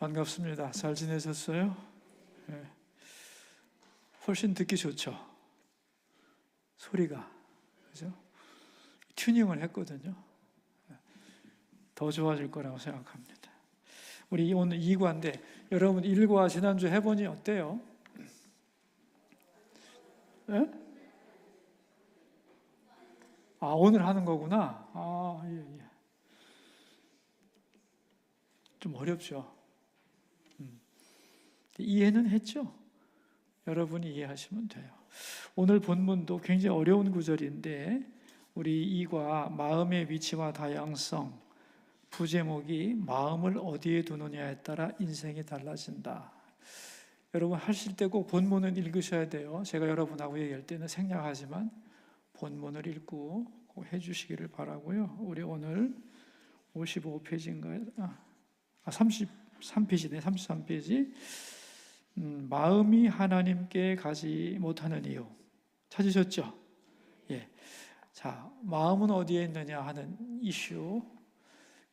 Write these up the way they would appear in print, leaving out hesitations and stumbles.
반갑습니다. 잘 지내셨어요? 네. 훨씬 듣기 좋죠. 소리가, 그죠? 튜닝을 했거든요. 더 좋아질 거라고 생각합니다. 우리 오늘 2과인데 여러분 1과 지난주 해보니 어때요? 네? 아, 오늘 하는 거구나. 아, 예. 좀 어렵죠. 이해는 했죠? 여러분이 이해하시면 돼요. 오늘 본문도 굉장히 어려운 구절인데 우리 2과 마음의 위치와 다양성, 부제목이 마음을 어디에 두느냐에 따라 인생이 달라진다. 여러분 하실 때 꼭 본문을 읽으셔야 돼요. 제가 여러분하고 얘기할 때는 생략하지만 본문을 읽고 꼭 해주시기를 바라고요. 우리 오늘 55페이지인가요? 33페이지네. 33페이지. 마음이 하나님께 가지 못하는 이유 찾으셨죠? 예. 자, 마음은 어디에 있느냐 하는 이슈.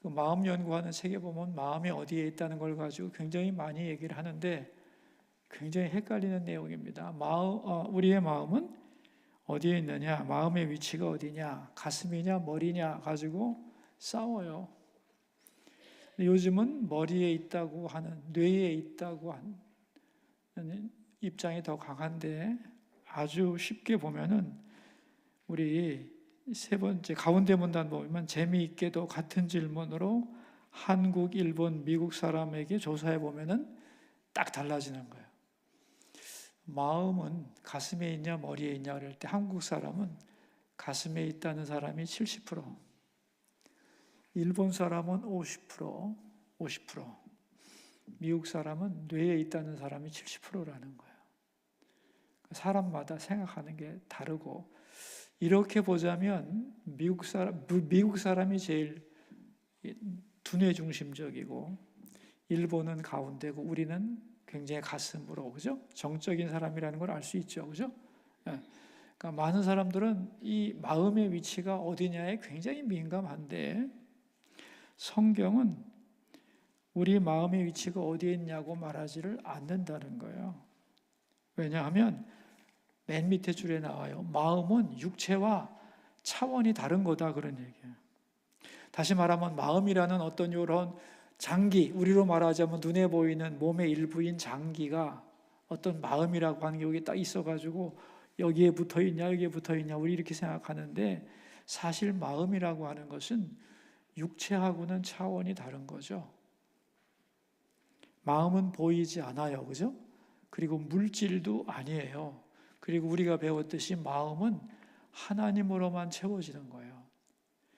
그 마음 연구하는 책에 보면 마음이 어디에 있다는 걸 가지고 굉장히 많이 얘기를 하는데 굉장히 헷갈리는 내용입니다. 우리의 마음은 어디에 있느냐, 마음의 위치가 어디냐, 가슴이냐, 머리냐 가지고 싸워요. 요즘은 머리에 있다고 하는, 뇌에 있다고 하는 입장이 더 강한데 아주 쉽게 보면은 우리 세 번째 가운데 문단 보면 재미있게도 같은 질문으로 한국, 일본, 미국 사람에게 조사해 보면은 딱 달라지는 거예요. 마음은 가슴에 있냐 머리에 있냐 그럴 때 한국 사람은 가슴에 있다는 사람이 70%, 일본 사람은 50%, 미국 사람은 뇌에 있다는 사람이 70%라는 거예요. 사람마다 생각하는 게 다르고 이렇게 보자면 미국 사람이 제일 두뇌 중심적이고 일본은 가운데고 우리는 굉장히 가슴으로, 그죠? 정적인 사람이라는 걸 알 수 있죠, 그죠? 그러니까 많은 사람들은 이 마음의 위치가 어디냐에 굉장히 민감한데 성경은 우리 마음의 위치가 어디에 있냐고 말하지를 않는다는 거예요. 왜냐하면 맨 밑에 줄에 나와요. 마음은 육체와 차원이 다른 거다 그런 얘기예요. 다시 말하면 마음이라는 어떤 이런 장기, 우리로 말하자면 눈에 보이는 몸의 일부인 장기가 어떤 마음이라고 하는 게 여기 딱 있어가지고 여기에 붙어있냐 여기에 붙어있냐 우리 이렇게 생각하는데 사실 마음이라고 하는 것은 육체하고는 차원이 다른 거죠. 마음은 보이지 않아요, 그죠? 그리고 물질도 아니에요. 그리고 우리가 배웠듯이 마음은 하나님으로만 채워지는 거예요.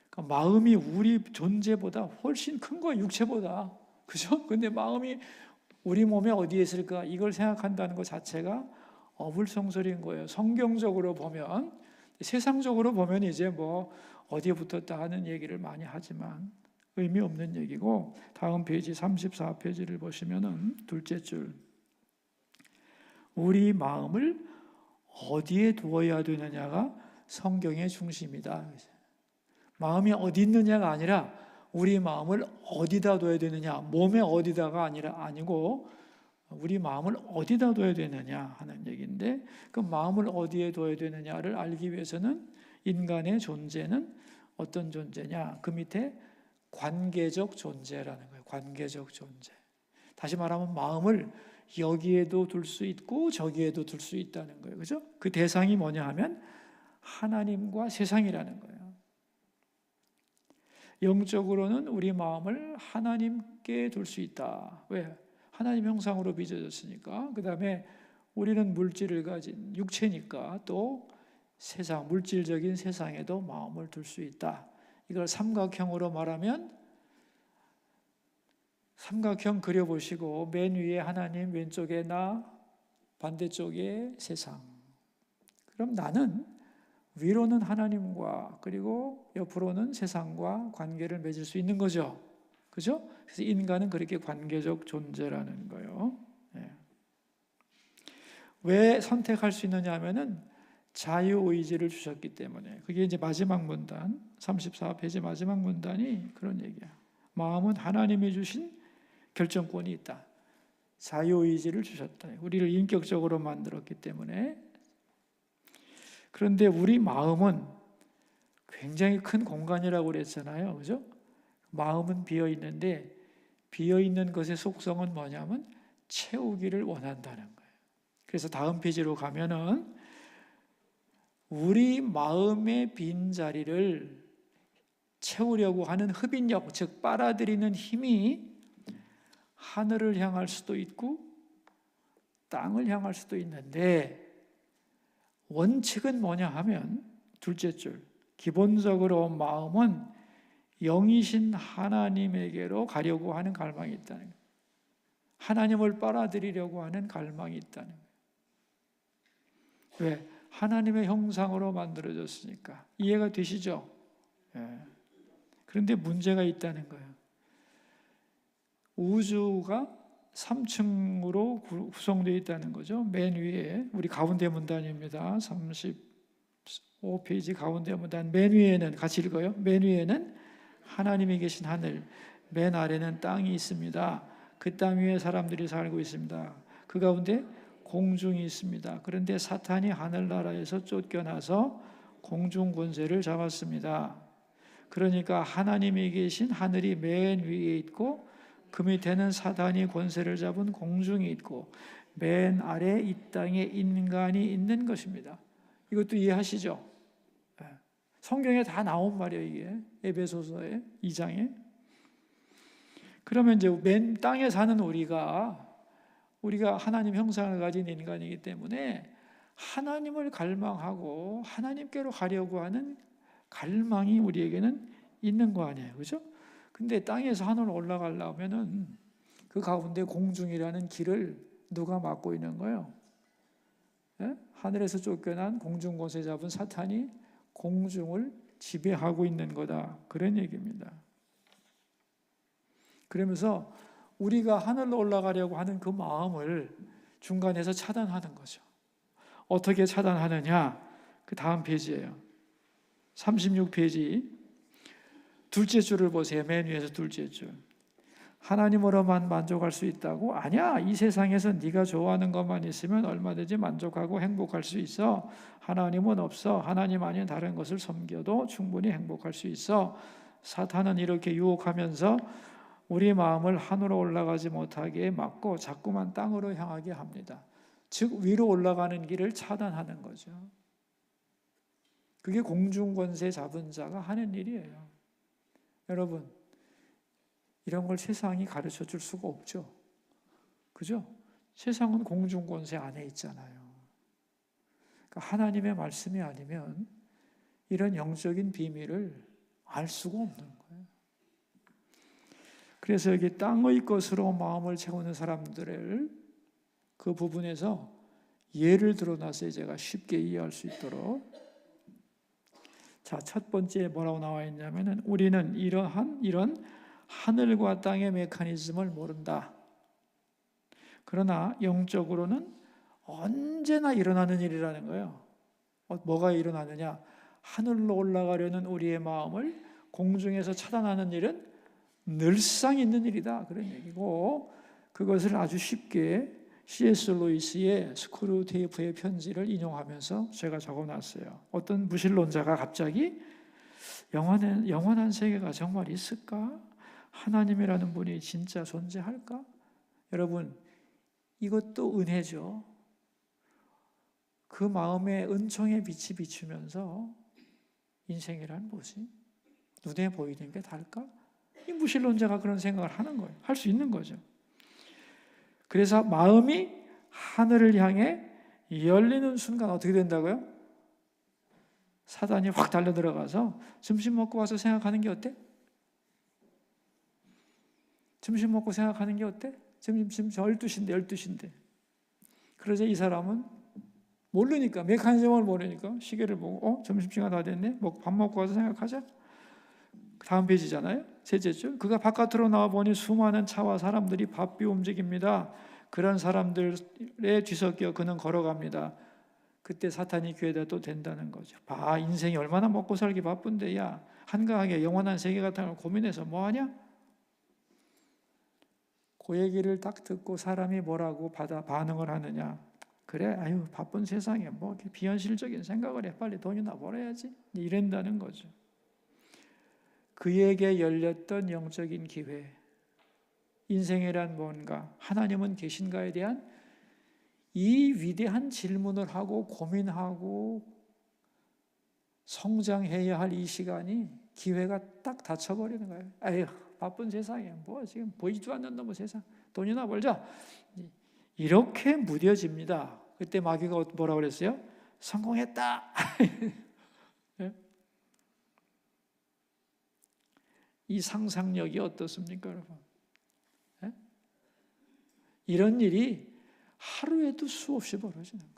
그러니까 마음이 우리 존재보다 훨씬 큰 거예요, 육체보다. 그죠? 근데 마음이 우리 몸에 어디에 있을까? 이걸 생각한다는 것 자체가 어불성설인 거예요. 성경적으로 보면, 세상적으로 보면 이제 뭐 어디에 붙었다 하는 얘기를 많이 하지만 의미 없는 얘기고, 다음 페이지 34페이지를 보시면은 둘째 줄, 우리 마음을 어디에 두어야 되느냐가 성경의 중심이다. 마음이 어디 있느냐가 아니라 우리 마음을 어디다 둬야 되느냐, 몸에 어디다가 아니고 우리 마음을 어디다 둬야 되느냐 하는 얘기인데, 그 마음을 어디에 둬야 되느냐를 알기 위해서는 인간의 존재는 어떤 존재냐, 그 밑에 관계적 존재라는 거예요. 관계적 존재. 다시 말하면 마음을 여기에도 둘 수 있고 저기에도 둘 수 있다는 거예요. 그죠? 그 대상이 뭐냐 하면 하나님과 세상이라는 거예요. 영적으로는 우리 마음을 하나님께 둘 수 있다. 왜? 하나님 형상으로 빚어졌으니까. 그 다음에 우리는 물질을 가진 육체니까 또 세상, 물질적인 세상에도 마음을 둘 수 있다. 이걸 삼각형으로 말하면 삼각형 그려보시고 맨 위에 하나님, 왼쪽에 나, 반대쪽에 세상. 그럼 나는 위로는 하나님과 그리고 옆으로는 세상과 관계를 맺을 수 있는 거죠. 그죠? 그래서 인간은 그렇게 관계적 존재라는 거예요. 네. 왜 선택할 수 있느냐 하면은 자유의지를 주셨기 때문에. 그게 이제 마지막 문단, 34페이지 마지막 문단이 그런 얘기야. 마음은 하나님이 주신 결정권이 있다. 자유의지를 주셨다. 우리를 인격적으로 만들었기 때문에. 그런데 우리 마음은 굉장히 큰 공간이라고 그랬잖아요. 그죠? 마음은 비어 있는데 비어 있는 것의 속성은 뭐냐면 채우기를 원한다는 거예요. 그래서 다음 페이지로 가면은 우리 마음의 빈자리를 채우려고 하는 흡인력, 즉 빨아들이는 힘이 하늘을 향할 수도 있고 땅을 향할 수도 있는데, 원칙은 뭐냐 하면 둘째 줄, 기본적으로 마음은 영이신 하나님에게로 가려고 하는 갈망이 있다는 거예요. 하나님을 빨아들이려고 하는 갈망이 있다는 거예요. 왜? 하나님의 형상으로 만들어졌으니까. 이해가 되시죠? 예. 그런데 문제가 있다는 거예요. 우주가 3층으로 구성되어 있다는 거죠. 맨 위에, 우리 가운데 문단입니다. 35페이지 가운데 문단 맨 위에는, 같이 읽어요. 맨 위에는 하나님이 계신 하늘, 맨 아래는 땅이 있습니다. 그 땅 위에 사람들이 살고 있습니다. 그 가운데 공중이 있습니다. 그런데 사탄이 하늘나라에서 쫓겨나서 공중 권세를 잡았습니다. 그러니까 하나님이 계신 하늘이 맨 위에 있고 그 밑에는 사탄이 권세를 잡은 공중이 있고 맨 아래 이 땅에 인간이 있는 것입니다. 이것도 이해하시죠? 성경에 다 나온 말이에요. 이게 에베소서의 2장에. 그러면 이제 맨 땅에 사는 우리가 하나님 형상을 가진 인간이기 때문에 하나님을 갈망하고 하나님께로 가려고 하는 갈망이 우리에게는 있는 거 아니에요. 그죠? 근데 땅에서 하늘로 올라가려면은 그 가운데 공중이라는 길을 누가 막고 있는 거예요? 예? 하늘에서 쫓겨난 공중 권세 잡은 사탄이 공중을 지배하고 있는 거다. 그런 얘기입니다. 그러면서 우리가 하늘로 올라가려고 하는 그 마음을 중간에서 차단하는 거죠. 어떻게 차단하느냐? 그 다음 페이지예요. 36페이지 둘째 줄을 보세요. 맨 위에서 둘째 줄. 하나님으로만 만족할 수 있다고? 아니야. 이 세상에서 네가 좋아하는 것만 있으면 얼마든지 만족하고 행복할 수 있어. 하나님은 없어. 하나님 아닌 다른 것을 섬겨도 충분히 행복할 수 있어. 사탄은 이렇게 유혹하면서 우리 마음을 하늘로 올라가지 못하게 막고 자꾸만 땅으로 향하게 합니다. 즉 위로 올라가는 길을 차단하는 거죠. 그게 공중권세 잡은 자가 하는 일이에요. 여러분, 이런 걸 세상이 가르쳐 줄 수가 없죠. 그죠? 세상은 공중권세 안에 있잖아요. 그러니까 하나님의 말씀이 아니면 이런 영적인 비밀을 알 수가 없는 거예요. 그래서 여기 땅의 것으로 마음을 채우는 사람들을 그 부분에서 예를 들어놨어요. 제가 쉽게 이해할 수 있도록. 자, 첫 번째 뭐라고 나와 있냐면은 우리는 이런 하늘과 땅의 메커니즘을 모른다. 그러나 영적으로는 언제나 일어나는 일이라는 거예요. 뭐가 일어나느냐? 하늘로 올라가려는 우리의 마음을 공중에서 차단하는 일은 늘상 있는 일이다. 그런 얘기고, 그것을 아주 쉽게 C.S. 루이스의 스크루테이프의 편지를 인용하면서 제가 적어놨어요. 어떤 무신론자가 갑자기 영원한 세계가 정말 있을까? 하나님이라는 분이 진짜 존재할까? 여러분, 이것도 은혜죠. 그 마음에 은총의 빛이 비추면서 인생이란 뭐지? 눈에 보이는 게 달까? 이 무신론자가 그런 생각을 하는 거예요. 할 수 있는 거죠. 그래서 마음이 하늘을 향해 열리는 순간 어떻게 된다고요? 사단이 확 달려들어가서 점심 먹고 와서 생각하는 게 어때? 점심 먹고 생각하는 게 어때? 점심 12시인데. 그러자 이 사람은 모르니까, 메커니즘을 모르니까 시계를 보고 점심시간 다 됐네? 밥 먹고 와서 생각하자. 다음 페이지잖아요. 셋째 줄. 그가 바깥으로 나와 보니 수많은 차와 사람들이 바삐 움직입니다. 그런 사람들의 뒤섞여 그는 걸어갑니다. 그때 사탄이 귀에다 또 댄다는 거죠. 봐, 인생이 얼마나 먹고 살기 바쁜데, 야, 한가하게 영원한 세계 같은 걸 고민해서 뭐하냐? 그 얘기를 딱 듣고 사람이 뭐라고 반응을 하느냐? 그래, 아유 바쁜 세상에 뭐 이렇게 비현실적인 생각을 해, 빨리 돈이나 벌어야지, 이런다는 거죠. 그에게 열렸던 영적인 기회, 인생이란 뭔가, 하나님은 계신가에 대한 이 위대한 질문을 하고 고민하고 성장해야 할 이 시간이, 기회가 딱 닫혀버리는 거예요. 아유 바쁜 세상에 뭐 지금 보이지도 않는 놈의 세상, 돈이나 벌자, 이렇게 무뎌집니다. 그때 마귀가 뭐라고 그랬어요? 성공했다. 이 상상력이 어떻습니까, 여러분? 이런 일이 하루에도 수없이 벌어지는 거예요.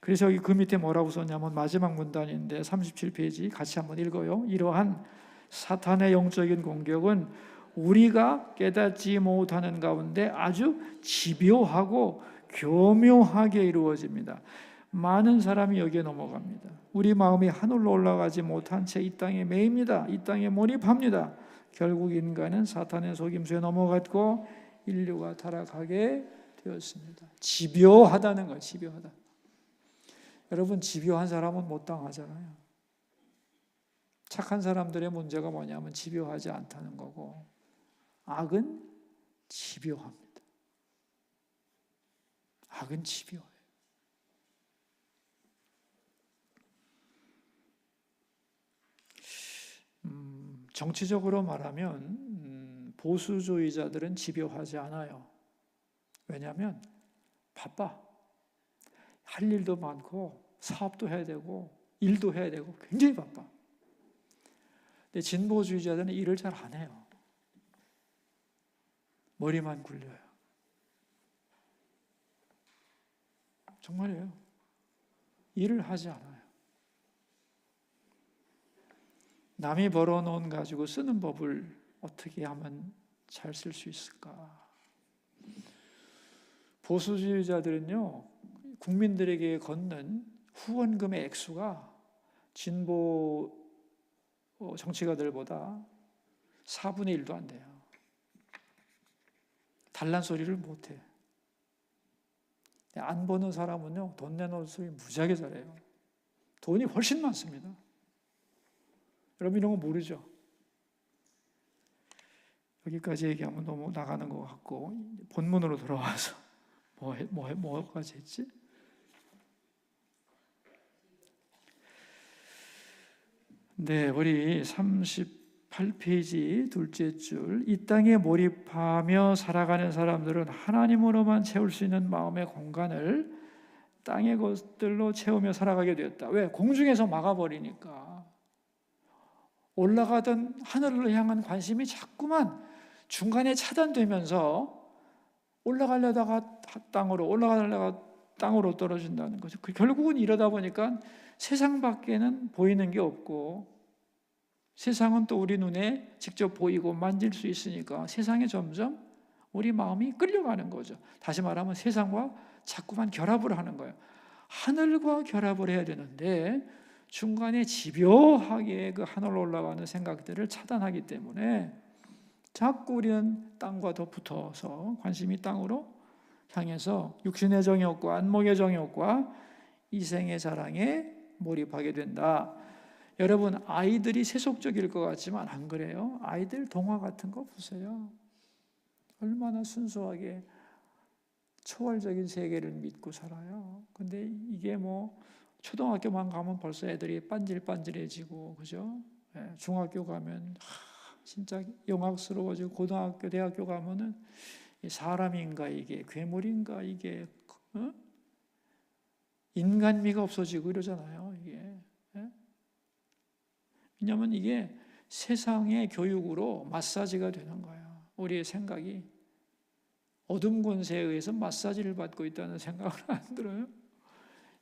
그래서 여기 그 밑에 뭐라고 썼냐면, 마지막 문단인데 37페이지 같이 한번 읽어요. 이러한 사탄의 영적인 공격은 우리가 깨닫지 못하는 가운데 아주 집요하고 교묘하게 이루어집니다. 많은 사람이 여기에 넘어갑니다. 우리 마음이 하늘로 올라가지 못한 채 이 땅에 매입니다. 이 땅에 몰입합니다. 결국 인간은 사탄의 속임수에 넘어갔고 인류가 타락하게 되었습니다. 집요하다는 거예요. 집요하다. 여러분, 집요한 사람은 못 당하잖아요. 착한 사람들의 문제가 뭐냐면 집요하지 않다는 거고, 악은 집요합니다. 악은 집요해요. 정치적으로 말하면 보수주의자들은 집요하지 않아요. 왜냐하면 바빠. 할 일도 많고 사업도 해야 되고 일도 해야 되고 굉장히 바빠. 근데 진보주의자들은 일을 잘 안 해요. 머리만 굴려요. 정말이에요. 일을 하지 않아요. 남이 벌어놓은 가지고 쓰는 법을 어떻게 하면 잘 쓸 수 있을까? 보수주의자들은요, 국민들에게 걷는 후원금의 액수가 진보 정치가들보다 4분의 1도 안 돼요. 달란 소리를 못해. 안 버는 사람은요, 돈 내놓을 소리 무지하게 잘해요. 돈이 훨씬 많습니다. 여러분 이런 거 모르죠? 여기까지 얘기하면 너무 나가는 것 같고, 본문으로 돌아와서 뭐까지 했지? 네, 우리 38페이지 둘째 줄, 이 땅에 몰입하며 살아가는 사람들은 하나님으로만 채울 수 있는 마음의 공간을 땅의 것들로 채우며 살아가게 되었다. 왜? 공중에서 막아버리니까. 올라가던 하늘을 향한 관심이 자꾸만 중간에 차단되면서 올라가려다가 땅으로 떨어진다는 거죠. 결국은 이러다 보니까 세상 밖에는 보이는 게 없고, 세상은 또 우리 눈에 직접 보이고 만질 수 있으니까 세상에 점점 우리 마음이 끌려가는 거죠. 다시 말하면 세상과 자꾸만 결합을 하는 거예요. 하늘과 결합을 해야 되는데 중간에 집요하게 그 하늘로 올라가는 생각들을 차단하기 때문에 자꾸 우리는 땅과 더 붙어서 관심이 땅으로 향해서 육신의 정욕과 안목의 정욕과 이생의 자랑에 몰입하게 된다. 여러분, 아이들이 세속적일 것 같지만 안 그래요. 아이들 동화 같은 거 보세요. 얼마나 순수하게 초월적인 세계를 믿고 살아요. 근데 이게 뭐 초등학교만 가면 벌써 애들이 반질반질해지고, 그죠? 중학교 가면 진짜 영악스러워지고, 고등학교, 대학교 가면은 사람인가 이게, 괴물인가 이게, 인간미가 없어지고 이러잖아요. 이게. 왜냐하면 이게 세상의 교육으로 마사지가 되는 거예요. 우리의 생각이 어둠 권세에 의해서 마사지를 받고 있다는 생각을 안 들어요?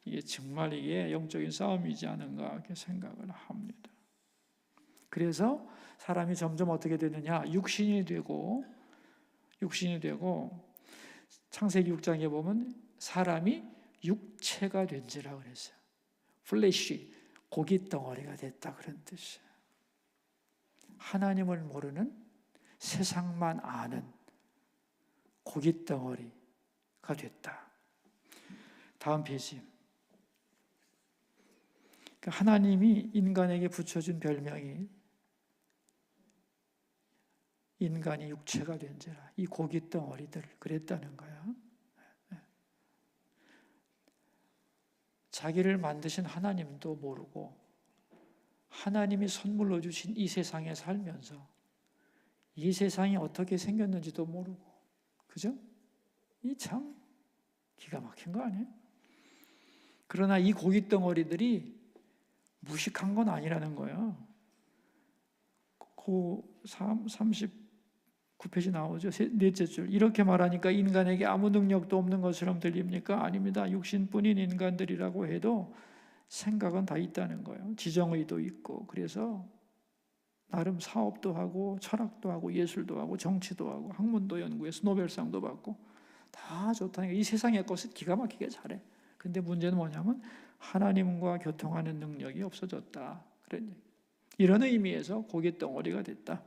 이게 정말 이게 영적인 싸움이지 않은가 이렇게 생각을 합니다. 그래서 사람이 점점 어떻게 되느냐? 육신이 되고 창세기 6장에 보면 사람이 육체가 된지라 그랬어요. 플래시, 고기 덩어리가 됐다 그런 뜻이에요. 하나님을 모르는, 세상만 아는 고깃덩어리가 됐다. 다음 페이지. 하나님이 인간에게 붙여준 별명이 인간이 육체가 된지라, 이 고깃덩어리들 그랬다는 거야. 자기를 만드신 하나님도 모르고 하나님이 선물로 주신 이 세상에 살면서 이 세상이 어떻게 생겼는지도 모르고, 그죠? 이 참 기가 막힌 거 아니에요? 그러나 이 고깃덩어리들이 무식한 건 아니라는 거예요. 39페이지 나오죠. 넷째 줄. 이렇게 말하니까 인간에게 아무 능력도 없는 것처럼 들립니까? 아닙니다. 육신뿐인 인간들이라고 해도 생각은 다 있다는 거예요. 지정의도 있고, 그래서 나름 사업도 하고 철학도 하고 예술도 하고 정치도 하고 학문도 연구해서 노벨상도 받고 다 좋다니까. 이 세상의 것을 기가 막히게 잘해. 근데 문제는 뭐냐면 하나님과 교통하는 능력이 없어졌다. 그런 얘기. 이런 의미에서 고깃덩어리가 됐다.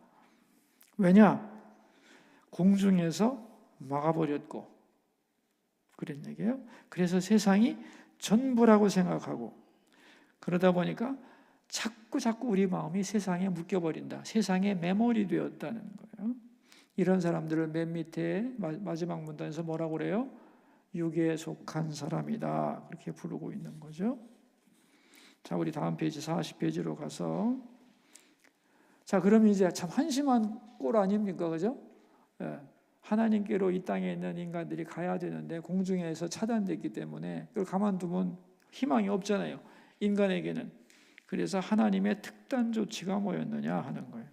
왜냐? 공중에서 막아버렸고, 그런 얘기예요. 그래서 세상이 전부라고 생각하고, 그러다 보니까 자꾸 우리 마음이 세상에 묶여버린다. 세상에 매몰이 되었다는 거예요. 이런 사람들을 맨 밑에 마지막 문단에서 뭐라고 그래요? 육에 속한 사람이다. 그렇게 부르고 있는 거죠. 자, 우리 다음 페이지 40페이지로 가서, 자, 그럼 이제 참 한심한 꼴 아닙니까? 그죠? 예. 하나님께로 이 땅에 있는 인간들이 가야 되는데 공중에서 차단됐기 때문에 이걸 가만두면 희망이 없잖아요. 인간에게는. 그래서 하나님의 특단 조치가 뭐였느냐 하는 거예요.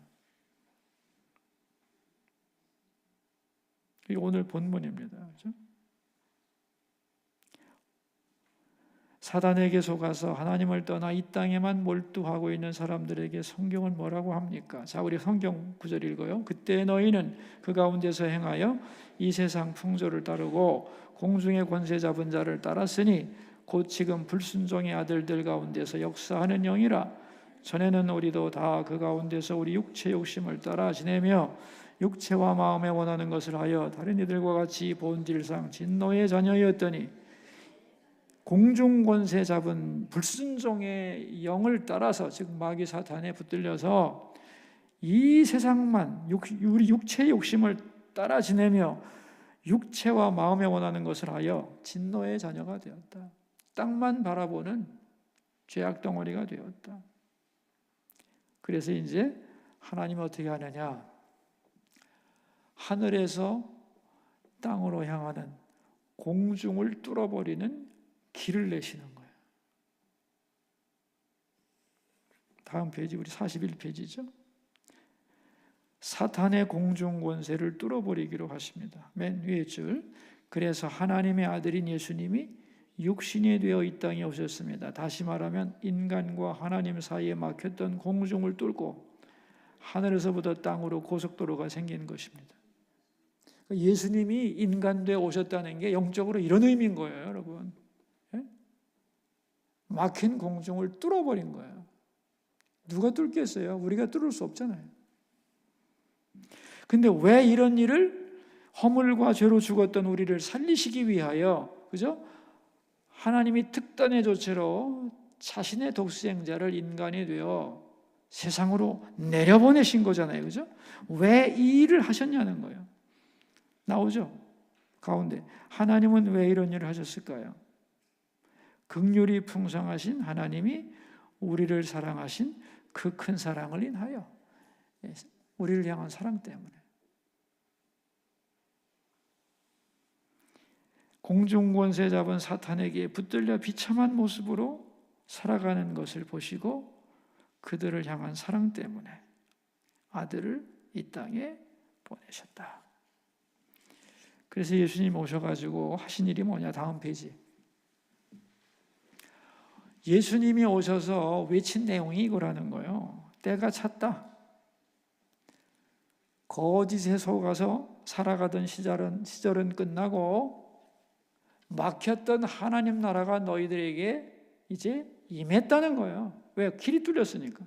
이게 오늘 본문입니다. 그죠? 사단에게 속아서 하나님을 떠나 이 땅에만 몰두하고 있는 사람들에게 성경은 뭐라고 합니까? 자, 우리 성경 구절 읽어요. 그때 너희는 그 가운데서 행하여 이 세상 풍조를 따르고 공중의 권세 잡은 자를 따랐으니 곧 지금 불순종의 아들들 가운데서 역사하는 영이라. 전에는 우리도 다 그 가운데서 우리 육체 욕심을 따라 지내며 육체와 마음에 원하는 것을 하여 다른 이들과 같이 본질상 진노의 자녀였더니 공중 권세 잡은 불순종의 영을 따라서, 즉 마귀 사탄에 붙들려서 이 세상만 우리 육체의 욕심을 따라 지내며 육체와 마음에 원하는 것을 하여 진노의 자녀가 되었다. 땅만 바라보는 죄악 덩어리가 되었다. 그래서 이제 하나님은 어떻게 하느냐? 하늘에서 땅으로 향하는 공중을 뚫어버리는 길을 내시는 거예요. 다음 페이지, 우리 41페이지죠. 사탄의 공중 권세를 뚫어버리기로 하십니다. 맨 위에 줄. 그래서 하나님의 아들인 예수님이 육신이 되어 이 땅에 오셨습니다. 다시 말하면 인간과 하나님 사이에 막혔던 공중을 뚫고 하늘에서부터 땅으로 고속도로가 생긴 것입니다. 예수님이 인간 되어 오셨다는 게 영적으로 이런 의미인 거예요, 여러분. 막힌 공중을 뚫어버린 거예요. 누가 뚫겠어요? 우리가 뚫을 수 없잖아요. 근데 왜 이런 일을, 허물과 죄로 죽었던 우리를 살리시기 위하여, 그죠? 하나님이 특단의 조치로 자신의 독생자를 인간이 되어 세상으로 내려보내신 거잖아요. 그죠? 왜 이 일을 하셨냐는 거예요. 나오죠? 가운데. 하나님은 왜 이런 일을 하셨을까요? 긍휼이 풍성하신 하나님이 우리를 사랑하신 그 큰 사랑을 인하여, 우리를 향한 사랑 때문에. 공중권세 잡은 사탄에게 붙들려 비참한 모습으로 살아가는 것을 보시고 그들을 향한 사랑 때문에 아들을 이 땅에 보내셨다. 그래서 예수님 오셔가지고 하신 일이 뭐냐? 다음 페이지. 예수님이 오셔서 외친 내용이 이거라는 거예요. 때가 찼다. 거짓에 속아서 살아가던 시절은 끝나고 막혔던 하나님 나라가 너희들에게 이제 임했다는 거예요. 왜? 길이 뚫렸으니까.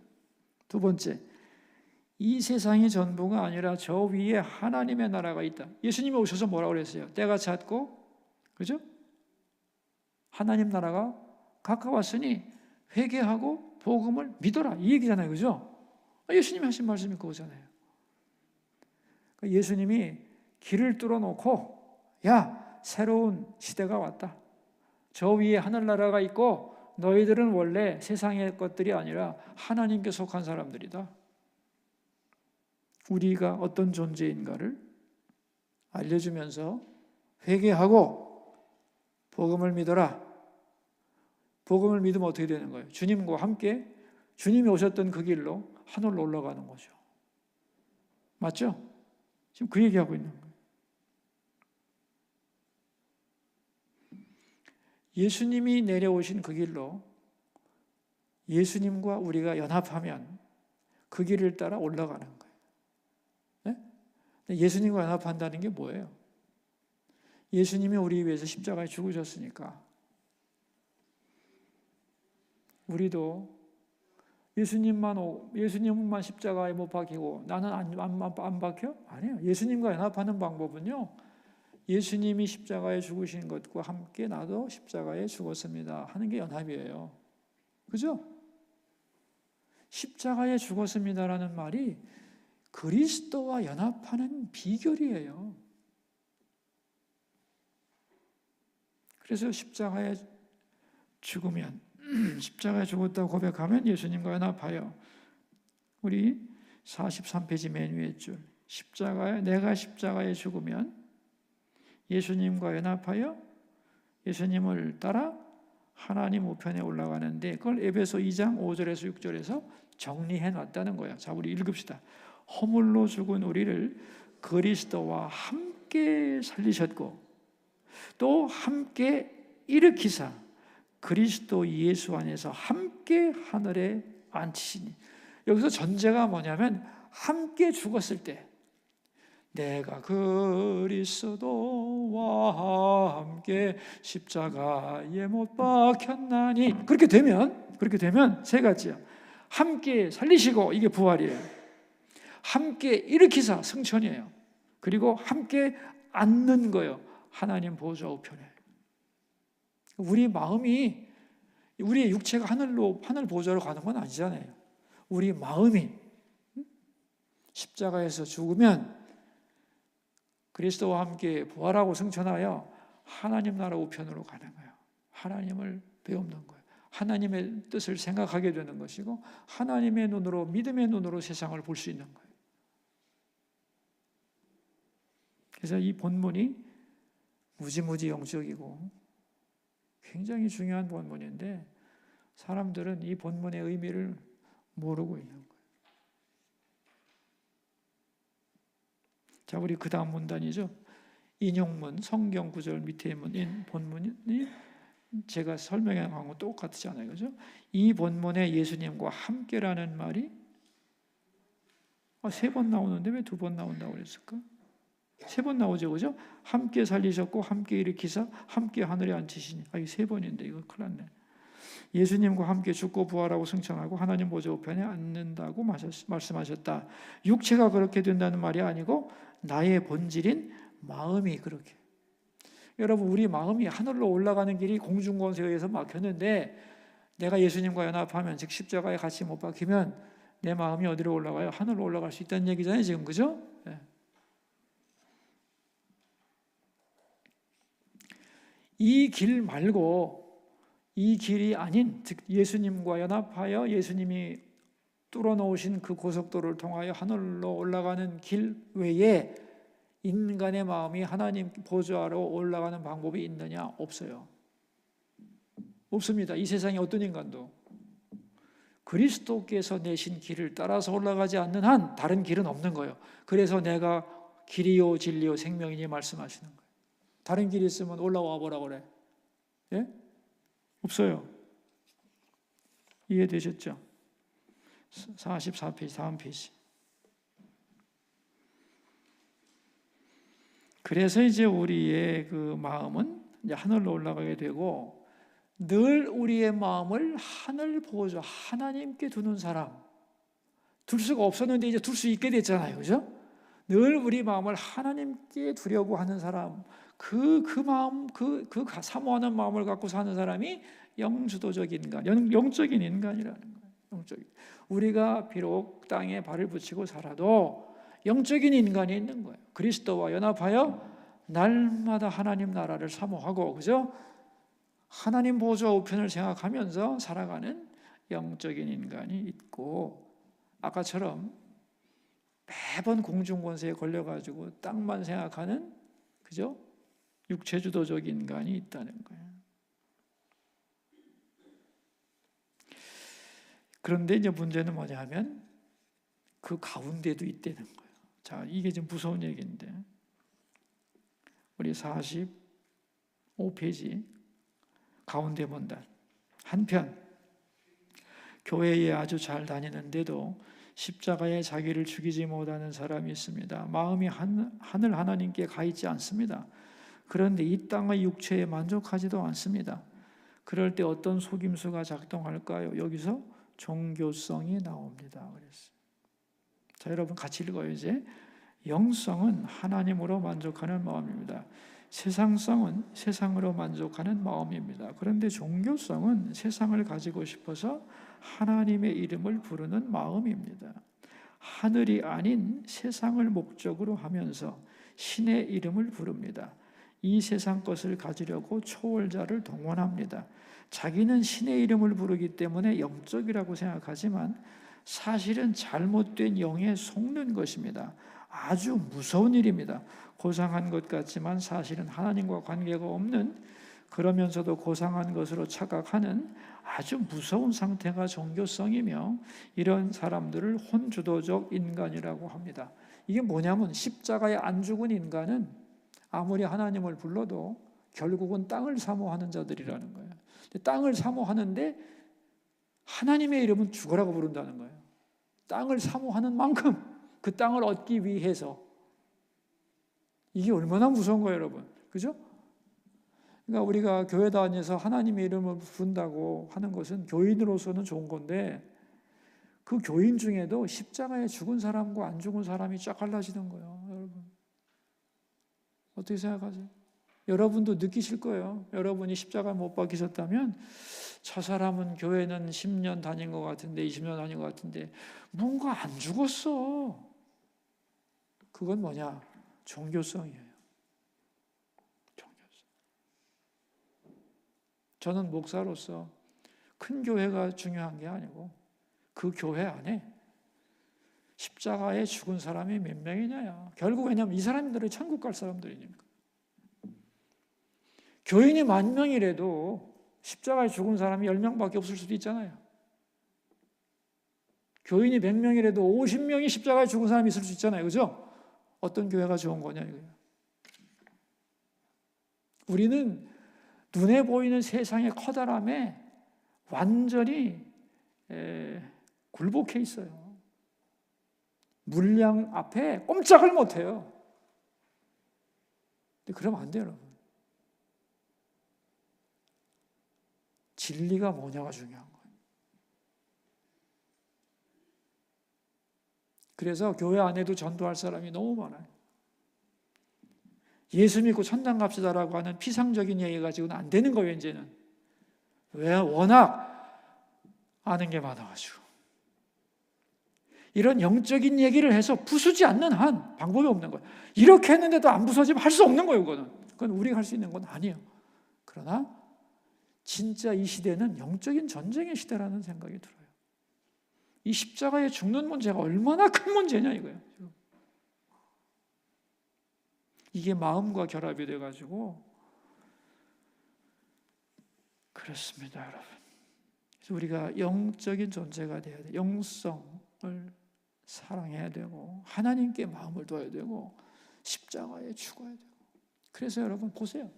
두 번째, 이 세상이 전부가 아니라 저 위에 하나님의 나라가 있다. 예수님이 오셔서 뭐라고 그랬어요? 때가 찼고, 그죠? 하나님 나라가 가까웠으니 회개하고 복음을 믿어라. 이 얘기잖아요. 그죠? 예수님이 하신 말씀이 그거잖아요. 예수님이 길을 뚫어놓고, 야, 새로운 시대가 왔다. 저 위에 하늘나라가 있고 너희들은 원래 세상의 것들이 아니라 하나님께 속한 사람들이다. 우리가 어떤 존재인가를 알려주면서 회개하고 복음을 믿어라. 복음을 믿으면 어떻게 되는 거예요? 주님과 함께 주님이 오셨던 그 길로 하늘로 올라가는 거죠. 맞죠? 지금 그 얘기하고 있는 거예요. 예수님이 내려오신 그 길로 예수님과 우리가 연합하면 그 길을 따라 올라가는 거예요. 네? 예수님과 연합한다는 게 뭐예요? 예수님이 우리 위해서 십자가에 죽으셨으니까 우리도 예수님만 십자가에 못 박히고 나는 안 박혀? 아니에요. 예수님과 연합하는 방법은요, 예수님이 십자가에 죽으신 것과 함께 나도 십자가에 죽었습니다 하는 게 연합이에요. 그죠? 십자가에 죽었습니다라는 말이 그리스도와 연합하는 비결이에요. 그래서 십자가에 죽으면, 십자가에 죽었다고 고백하면 예수님과 연합하여, 우리 43페이지 맨 위에 줄, 내가 십자가에 죽으면 예수님과 연합하여 예수님을 따라 하나님 우편에 올라가는데, 그걸 에베소 2장 5절에서 6절에서 정리해 놨다는 거예요. 자, 우리 읽읍시다. 허물로 죽은 우리를 그리스도와 함께 살리셨고 또 함께 일으키사 그리스도 예수 안에서 함께 하늘에 앉히시니. 여기서 전제가 뭐냐면 함께 죽었을 때 내가 그리스도와 함께 십자가에 못 박혔나니, 그렇게 되면 세 가지야. 함께 살리시고, 이게 부활이에요. 함께 일으키사, 승천이에요. 그리고 함께 앉는 거예요. 하나님 보좌 우편에. 우리 마음이, 우리의 육체가 하늘 보좌로 가는 건 아니잖아요. 우리 마음이 십자가에서 죽으면 그리스도와 함께 부활하고 승천하여 하나님 나라 우편으로 가는 거예요. 하나님을 배우는 거예요. 하나님의 뜻을 생각하게 되는 것이고 하나님의 눈으로, 믿음의 눈으로 세상을 볼 수 있는 거예요. 그래서 이 본문이 무지무지 영적이고 굉장히 중요한 본문인데 사람들은 이 본문의 의미를 모르고 있는 거예요. 자, 우리 그 다음 문단이죠. 인용문, 성경 구절 밑에 있는 본문이 제가 설명한 거하고 똑같잖아요. 그죠? 이 본문에 예수님과 함께라는 말이 3번 나오는데 왜 2번 나온다고 그랬을까? 3번 나오죠. 그죠? 함께 살리셨고 함께 일으키사 함께 하늘에 앉히시니. 이게 3번인데 이거 큰일 났네. 예수님과 함께 죽고 부활하고 승천하고 하나님 보좌 우편에 앉는다고 말씀하셨다. 육체가 그렇게 된다는 말이 아니고 나의 본질인 마음이 그렇게. 여러분, 우리 마음이 하늘로 올라가는 길이 공중권세에 의해서 막혔는데 내가 예수님과 연합하면, 즉 십자가에 같이 못 박히면 내 마음이 어디로 올라가요? 하늘로 올라갈 수 있다는 얘기잖아요 지금. 그죠? 네. 이 길 말고, 이 길이 아닌, 즉 예수님과 연합하여 예수님이 뚫어놓으신 그 고속도로를 통하여 하늘로 올라가는 길 외에 인간의 마음이 하나님 보좌로 올라가는 방법이 있느냐? 없어요. 없습니다. 이 세상에 어떤 인간도 그리스도께서 내신 길을 따라서 올라가지 않는 한 다른 길은 없는 거예요. 그래서 내가 길이요 진리요 생명이니 말씀하시는 거예요. 다른 길이 있으면 올라와 보라 그래. 예? 없어요. 이해되셨죠? 44페이지, 다음 페이지. 그래서 이제 우리의 그 마음은 이제 하늘로 올라가게 되고, 늘 우리의 마음을 하늘 보좌, 하나님께 두는 사람, 둘 수가 없었는데 이제 둘 수 있게 됐잖아요. 그죠? 늘 우리 마음을 하나님께 두려고 하는 사람, 그 마음, 사모하는 마음을 갖고 사는 사람이 영주도적 인간, 영적인 인간이라는 거예요. 영적인. 우리가 비록 땅에 발을 붙이고 살아도 영적인 인간이 있는 거예요. 그리스도와 연합하여 날마다 하나님 나라를 사모하고, 그죠? 하나님 보좌 우편을 생각하면서 살아가는 영적인 인간이 있고, 아까처럼 매번 공중권세에 걸려가지고 땅만 생각하는, 그죠? 육체주도적 인간이 있다는 거예요. 그런데 이제 문제는 뭐냐면 그 가운데도 있다는 거예요. 자, 이게 좀 무서운 얘기인데, 우리 45페이지 가운데 본다. 한편 교회에 아주 잘 다니는데도 십자가에 자기를 죽이지 못하는 사람이 있습니다. 마음이 하늘 하나님께 가 있지 않습니다. 그런데 이 땅의 육체에 만족하지도 않습니다. 그럴 때 어떤 속임수가 작동할까요? 여기서 종교성이 나옵니다. 그랬어요. 자, 여러분 같이 읽어요. 이제 영성은 하나님으로 만족하는 마음입니다. 세상성은 세상으로 만족하는 마음입니다. 그런데 종교성은 세상을 가지고 싶어서 하나님의 이름을 부르는 마음입니다. 하늘이 아닌 세상을 목적으로 하면서 신의 이름을 부릅니다. 이 세상 것을 가지려고 초월자를 동원합니다. 자기는 신의 이름을 부르기 때문에 영적이라고 생각하지만 사실은 잘못된 영에 속는 것입니다. 아주 무서운 일입니다. 고상한 것 같지만 사실은 하나님과 관계가 없는, 그러면서도 고상한 것으로 착각하는 아주 무서운 상태가 종교성이며, 이런 사람들을 혼주도적 인간이라고 합니다. 이게 뭐냐면 십자가에 안 죽은 인간은 아무리 하나님을 불러도 결국은 땅을 사모하는 자들이라는 거예요. 땅을 사모하는데 하나님의 이름은 죽으라고 부른다는 거예요. 땅을 사모하는 만큼 그 땅을 얻기 위해서. 이게 얼마나 무서운 거예요, 여러분. 그죠? 그러니까 우리가 교회 다니면서 하나님의 이름을 부른다고 하는 것은 교인으로서는 좋은 건데, 그 교인 중에도 십자가에 죽은 사람과 안 죽은 사람이 쫙 갈라지는 거예요, 여러분. 어떻게 생각하세요? 여러분도 느끼실 거예요. 여러분이 십자가 못 박히셨다면 저 사람은 교회는 10년 다닌 것 같은데, 20년 다닌 것 같은데 뭔가 안 죽었어. 그건 뭐냐? 종교성이에요. 종교성. 저는 목사로서 큰 교회가 중요한 게 아니고 그 교회 안에 십자가에 죽은 사람이 몇 명이냐야. 결국 왜냐하면 이 사람들이 천국 갈 사람들이니까. 교인이 10,000명이라도 십자가에 죽은 사람이 10명밖에 없을 수도 있잖아요. 교인이 100명이라도 50명이 십자가에 죽은 사람이 있을 수 있잖아요. 그죠? 어떤 교회가 좋은 거냐 이거예요. 우리는 눈에 보이는 세상의 커다람에 완전히 굴복해 있어요. 물량 앞에 꼼짝을 못해요. 근데 그러면 안 돼요, 여러분. 진리가 뭐냐가 중요한 거예요. 그래서 교회 안에도 전도할 사람이 너무 많아요. 예수 믿고 천당 갑시다라고 하는 피상적인 얘기 가지고는 안 되는 거예요, 이제는. 왜? 워낙 아는 게 많아가지고. 이런 영적인 얘기를 해서 부수지 않는 한 방법이 없는 거예요. 이렇게 했는데도 안 부서지면 할 수 없는 거예요, 그거는. 그건 우리가 할 수 있는 건 아니에요. 그러나 진짜 이 시대는 영적인 전쟁의 시대라는 생각이 들어요. 이 십자가에 죽는 문제가 얼마나 큰 문제냐 이거예요. 이게 마음과 결합이 돼가지고 그렇습니다, 여러분. 그래서 우리가 영적인 존재가 돼야 돼요. 영성을 사랑해야 되고 하나님께 마음을 둬야 되고 십자가에 죽어야 되고. 그래서 여러분 보세요.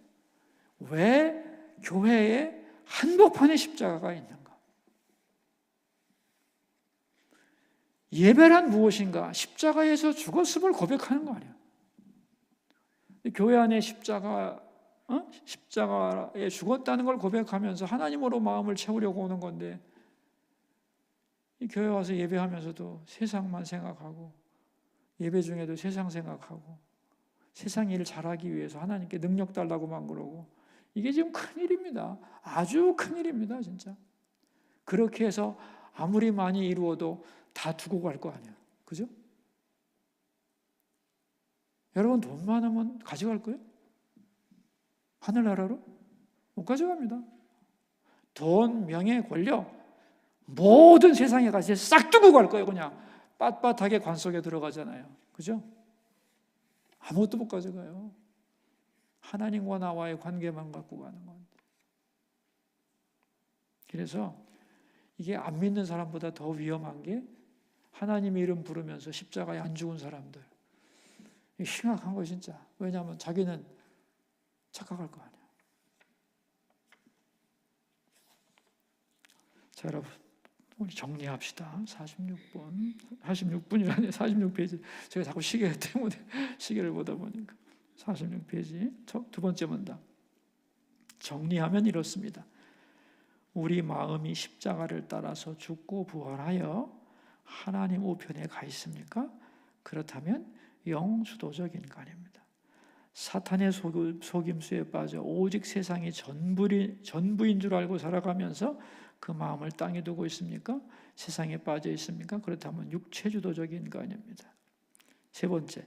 왜 교회에 한복판에 십자가가 있는가? 예배란 무엇인가? 십자가에서 죽었음을 고백하는 거 아니에요. 교회 안에 십자가에 죽었다는 걸 고백하면서 하나님으로 마음을 채우려고 오는 건데, 이 교회 와서 예배하면서도 세상만 생각하고 예배 중에도 세상 생각하고 세상 일을 잘하기 위해서 하나님께 능력 달라고만 그러고 이게 지금 큰일입니다. 아주 큰일입니다. 진짜. 그렇게 해서 아무리 많이 이루어도 다 두고 갈 거 아니에요. 그죠? 여러분 돈 많으면 가져갈 거예요? 하늘나라로? 못 가져갑니다. 돈, 명예, 권력 모든 세상에 가서 싹 두고 갈 거예요. 그냥 빳빳하게 관 속에 들어가잖아요. 그죠? 아무것도 못 가져가요. 하나님과 나와의 관계만 갖고 가는 건데. 그래서 이게 안 믿는 사람보다 더 위험한 게 하나님의 이름 부르면서 십자가에 안 죽은 사람들. 심각한 거 진짜. 왜냐하면 자기는 착각할 거 아니야. 자, 여러분 우리 정리합시다. 46분이라네. 46페이지. 제가 자꾸 시계 때문에 시계를 보다 보니까 46페이지 두 번째 문단. 정리하면 이렇습니다. 우리 마음이 십자가를 따라서 죽고 부활하여 하나님 우편에 가 있습니까? 그렇다면 영주도적 인간입니다. 사탄의 속임수에 빠져 오직 세상이 전부인 줄 알고 살아가면서 그 마음을 땅에 두고 있습니까? 세상에 빠져 있습니까? 그렇다면 육체주도적 인간입니다. 세 번째,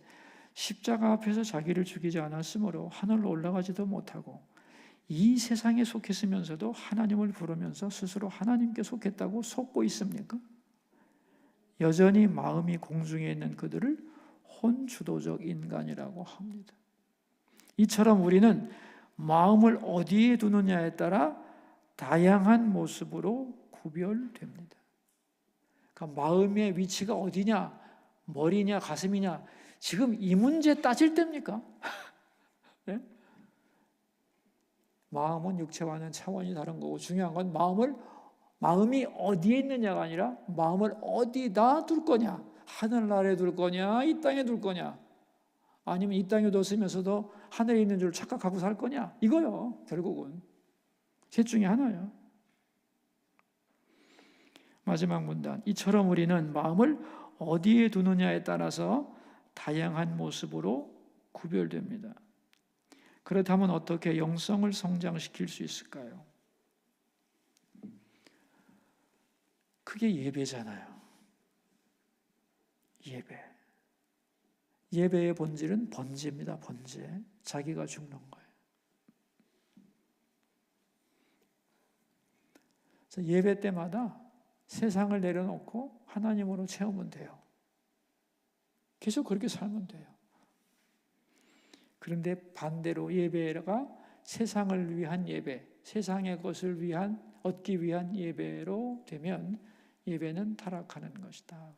십자가 앞에서 자기를 죽이지 않았으므로 하늘로 올라가지도 못하고 이 세상에 속했으면서도 하나님을 부르면서 스스로 하나님께 속했다고 속고 있습니까? 여전히 마음이 공중에 있는 그들을 혼주도적 인간이라고 합니다. 이처럼 우리는 마음을 어디에 두느냐에 따라 다양한 모습으로 구별됩니다. 그러니까 마음의 위치가 어디냐, 머리냐, 가슴이냐, 지금 이 문제 따질 때입니까? 네? 마음은 육체와는 차원이 다른 거고 중요한 건 마음이 어디에 있느냐가 아니라 마음을 어디다 둘 거냐, 하늘나라에 둘 거냐, 이 땅에 둘 거냐, 아니면 이 땅에 뒀으면서도 하늘에 있는 줄 착각하고 살 거냐, 이거요. 결국은 셋 중에 하나예요. 마지막 문단. 이처럼 우리는 마음을 어디에 두느냐에 따라서 다양한 모습으로 구별됩니다. 그렇다면 어떻게 영성을 성장시킬 수 있을까요? 그게 예배잖아요. 예배의 본질은 번제입니다. 번제. 자기가 죽는 거예요. 그래서 예배 때마다 세상을 내려놓고 하나님으로 채우면 돼요. 계속 그렇게 살면 돼요. 그런데 반대로 예배가 세상을 위한 예배, 세상의 것을 얻기 위한 예배로 되면 예배는 타락하는 것이다.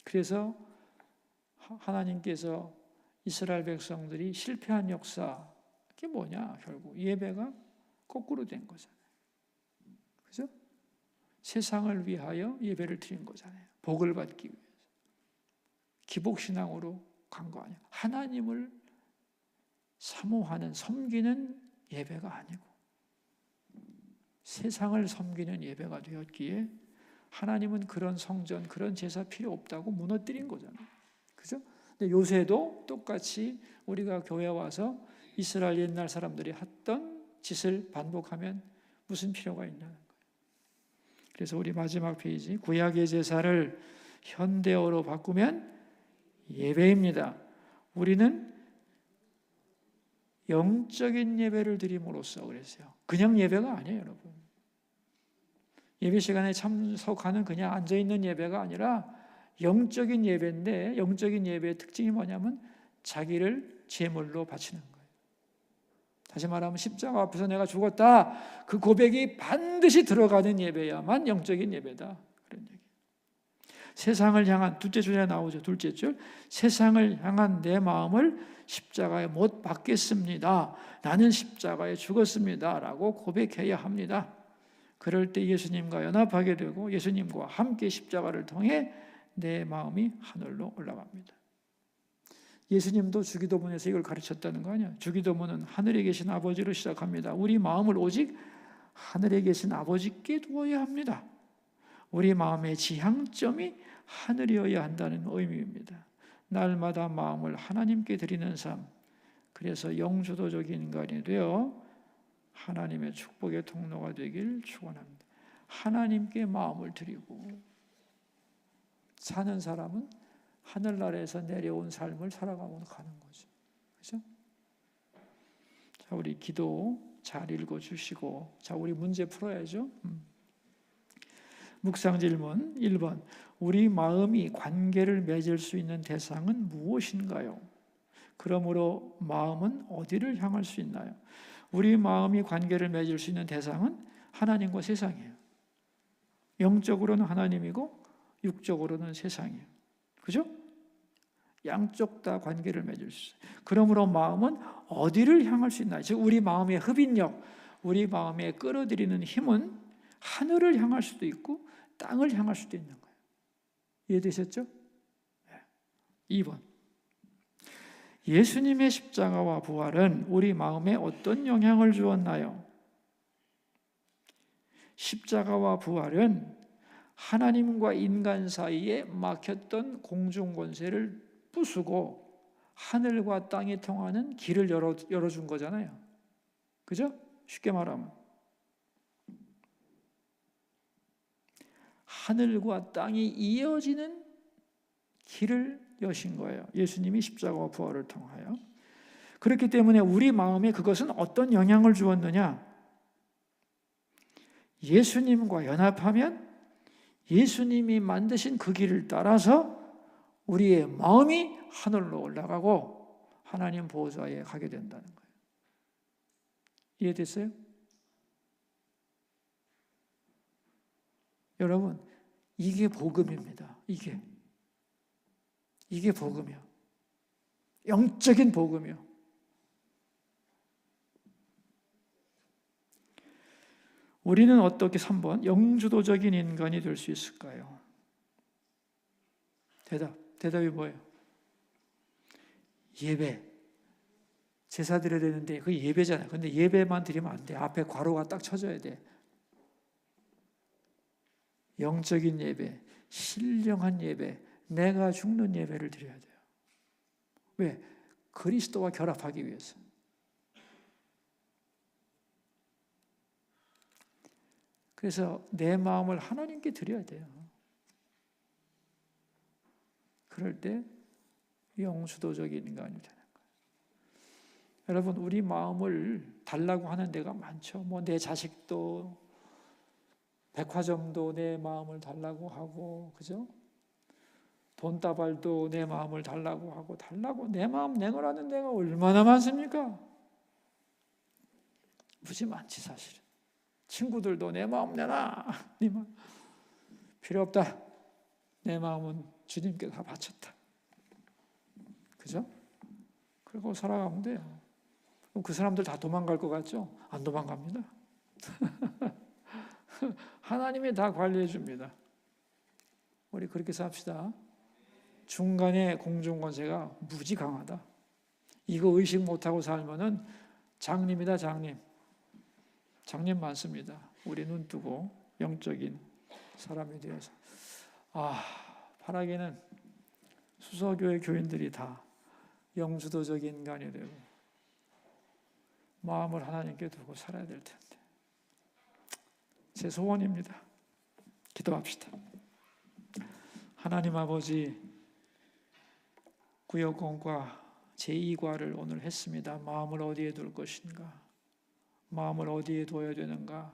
그래서 하나님께서 이스라엘 백성들이 실패한 역사, 그게 뭐냐? 결국 예배가 거꾸로 된 거잖아요. 그죠? 세상을 위하여 예배를 드린 거잖아요. 복을 받기 위해서. 기복신앙으로 간 거 아니에요. 하나님을 사모하는, 섬기는 예배가 아니고 세상을 섬기는 예배가 되었기에 하나님은 그런 성전, 그런 제사 필요 없다고 무너뜨린 거잖아요. 그죠? 근데 요새도 똑같이 우리가 교회 와서 이스라엘 옛날 사람들이 했던 짓을 반복하면 무슨 필요가 있냐는 거예요. 그래서 우리 마지막 페이지, 구약의 제사를 현대어로 바꾸면 예배입니다. 우리는 영적인 예배를 드림으로써 그랬어요. 그냥 예배가 아니에요, 여러분. 예배 시간에 참석하는 그냥 앉아있는 예배가 아니라 영적인 예배인데, 영적인 예배의 특징이 뭐냐면 자기를 제물로 바치는 거예요. 다시 말하면 십자가 앞에서 내가 죽었다, 그 고백이 반드시 들어가는 예배야만 영적인 예배다, 그런 얘기. 세상을 향한, 둘째 줄에 나오죠. 둘째 줄, 세상을 향한 내 마음을 십자가에 못 박겠습니다. 나는 십자가에 죽었습니다 라고 고백해야 합니다. 그럴 때 예수님과 연합하게 되고 예수님과 함께 십자가를 통해 내 마음이 하늘로 올라갑니다. 예수님도 주기도문에서 이걸 가르쳤다는 거 아니야. 주기도문은 하늘에 계신 아버지로 시작합니다. 우리 마음을 오직 하늘에 계신 아버지께 두어야 합니다. 우리 마음의 지향점이 하늘이어야 한다는 의미입니다. 날마다 마음을 하나님께 드리는 삶, 그래서 영주도적인 인간이 되어 하나님의 축복의 통로가 되길 축원합니다. 하나님께 마음을 드리고 사는 사람은 하늘나라에서 내려온 삶을 살아가고 가는 거죠. 그렇죠? 자, 우리 기도 잘 읽어주시고, 자, 우리 문제 풀어야죠. 묵상 질문 1번. 우리 마음이 관계를 맺을 수 있는 대상은 무엇인가요? 그러므로 마음은 어디를 향할 수 있나요? 우리 마음이 관계를 맺을 수 있는 대상은 하나님과 세상이에요. 영적으로는 하나님이고 육적으로는 세상이에요. 그죠? 양쪽 다 관계를 맺을 수 있어요. 그러므로 마음은 어디를 향할 수 있나요? 즉 우리 마음의 흡인력, 우리 마음에 끌어들이는 힘은 하늘을 향할 수도 있고 땅을 향할 수도 있는 거예요. 이해되셨죠? 2번. 예수님의 십자가와 부활은 우리 마음에 어떤 영향을 주었나요? 십자가와 부활은 하나님과 인간 사이에 막혔던 공중권세를 부수고 하늘과 땅이 통하는 길을 열어준 거잖아요. 그죠? 쉽게 말하면 하늘과 땅이 이어지는 길을 여신 거예요. 예수님이 십자가와 부활을 통하여. 그렇기 때문에 우리 마음에 그것은 어떤 영향을 주었느냐? 예수님과 연합하면 예수님이 만드신 그 길을 따라서 우리의 마음이 하늘로 올라가고 하나님 보좌에 가게 된다는 거예요. 이해됐어요? 여러분, 이게 복음입니다. 이게 복음이요. 영적인 복음이요. 우리는 어떻게 3번 영주도적인 인간이 될 수 있을까요? 대답이 뭐예요? 예배. 제사 드려야 되는데 그게 예배잖아요. 근데 예배만 드리면 안 돼. 앞에 괄호가 딱 쳐져야 돼. 영적인 예배, 신령한 예배, 내가 죽는 예배를 드려야 돼요. 왜? 그리스도와 결합하기 위해서. 그래서 내 마음을 하나님께 드려야 돼요. 그럴 때 영수도적인 인간이 되는 거예요. 여러분, 우리 마음을 달라고 하는 데가 많죠. 뭐 내 자식도, 백화점도 내 마음을 달라고 하고, 그죠? 돈다발도 내 마음을 달라고 하고, 내 마음 내놓으라는 데가 얼마나 많습니까? 무지 많지 사실은. 친구들도 내 마음 내놔. 네 마음 필요 없다. 내 마음은 주님께 다 바쳤다. 그죠? 그리고 살아가면 돼요. 그럼 그 사람들 다 도망갈 것 같죠? 안 도망갑니다. 하나님이 다 관리해 줍니다. 우리 그렇게 삽시다. 중간에 공중권세가 무지 강하다. 이거 의식 못하고 살면은 장님이다, 장님. 장님 많습니다. 우리 눈 뜨고 영적인 사람이 되어서. 바라기는 수서교회 교인들이 다 영주도적인 인간이 되고 마음을 하나님께 두고 살아야 될 텐데. 제 소원입니다. 기도합시다. 하나님 아버지, 구역공과 제2과를 오늘 했습니다. 마음을 어디에 둘 것인가? 마음을 어디에 두어야 되는가?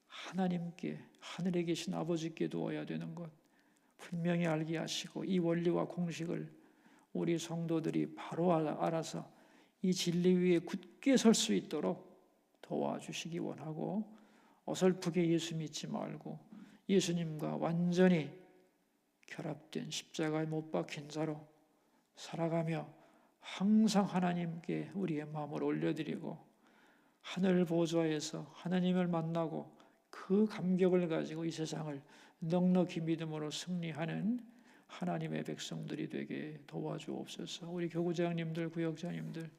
하나님께, 하늘에 계신 아버지께 두어야 되는 것 분명히 알게 하시고 이 원리와 공식을 우리 성도들이 바로 알아서 이 진리 위에 굳게 설 수 있도록 도와주시기 원하고, 어설프게 예수 믿지 말고 예수님과 완전히 결합된 십자가에 못 박힌 자로 살아가며 항상 하나님께 우리의 마음을 올려드리고 하늘 보좌에서 하나님을 만나고 그 감격을 가지고 이 세상을 넉넉히 믿음으로 승리하는 하나님의 백성들이 되게 도와주옵소서. 우리 교구장님들, 구역장님들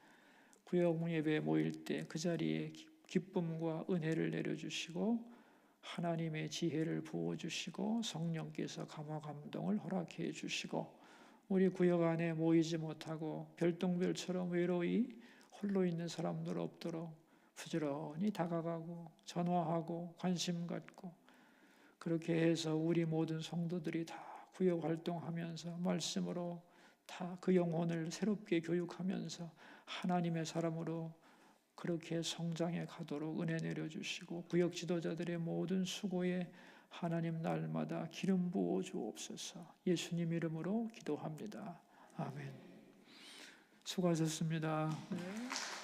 구역 예배에 모일 때 그 자리에 기쁨과 은혜를 내려주시고 하나님의 지혜를 부어주시고 성령께서 감화 감동을 허락해 주시고 우리 구역 안에 모이지 못하고 별똥별처럼 외로이 홀로 있는 사람들 없도록 부지런히 다가가고 전화하고 관심 갖고 그렇게 해서 우리 모든 성도들이 다 구역 활동하면서 말씀으로 다 그 영혼을 새롭게 교육하면서 하나님의 사람으로 그렇게 성장해 가도록 은혜 내려주시고 구역 지도자들의 모든 수고에 하나님 날마다 기름 부어 주옵소서. 예수님 이름으로 기도합니다. 아멘. 수고하셨습니다. 네.